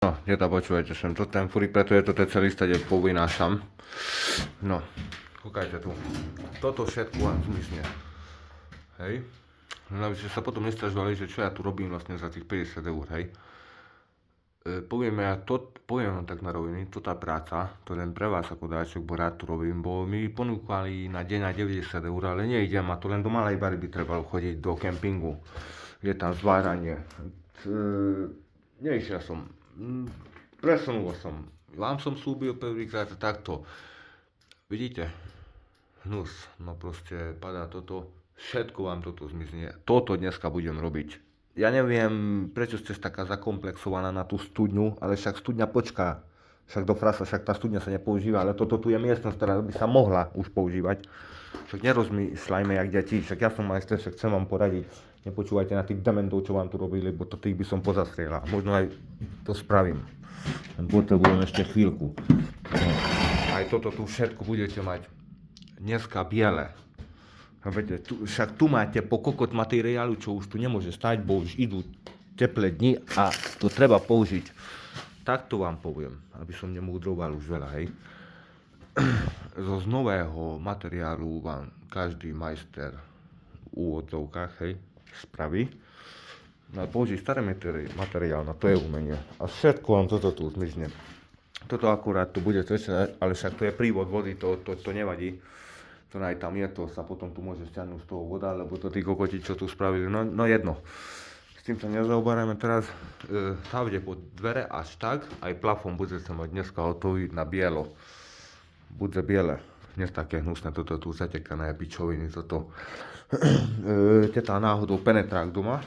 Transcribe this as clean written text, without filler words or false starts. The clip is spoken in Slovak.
No, deta, počúvajte sem, to ten fúrik, preto je to celý stade povynášam. No, kúkajte tu. Toto všetko vám zmizne. Hej. No, aby ste sa potom nestažovali, že čo ja tu robím vlastne za tých 50 eur, hej. Poviem vám tak na roviny, to tá práca, to len pre vás ako dáčok, bo rád tu robím, bo mi ponúkali na deň na 90 eur, ale nejdem a to len do malej bary by trebalo chodiť do kempingu. Je tam zváranie. Neišiel som. Presunul som. Vám som slúbil prvýkrát takto. Vidíte? Hnus. No proste padá toto. Všetko vám toto zmizne. Toto dneska budem robiť. Ja neviem, prečo ste taká zakomplexovaná na tú studňu, ale však studňa počká. Však do frasa, však tá studňa sa nepoužíva, ale toto tu je miestnosť, ktorá by sa mohla už používať. Však nerozmýšľajme jak deti, však ja som majster, však chcem vám poradiť. Nepočúvajte na tých dementov, čo vám tu robili, lebo to tých by som pozastrieľal. Možno aj to spravím. Potrebujem ešte chvíľku. No. Aj toto tu všetko budete mať dneska biele. Viete, však tu máte po kokot materiálu, čo už tu nemôže stať, bo už idú teplé dni a to treba použiť. Tak to vám poviem, aby som nemúdroval už veľa, hej. Z nového materiálu vám každý majster v úvodzovkách, hej, spraví. No použiť starý materiál, no to je umenie. A všetko vám toto tu zmizne. Toto akurát tu bude trčať, ale však to je prívod vody, to nevadí. To aj tam je, to sa potom tu môže stiahnuť z toho voda, lebo to tí kokoti, čo tu spravili, no jedno. S tým sa nezaoberáme teraz. Stavte pod dvere až tak, aj plafón budete mať dneska hotový na bielo. Bude biele. Dnes také hnusné, toto tu zatekané pičoviny, toto. Teta náhodou penetrák doma.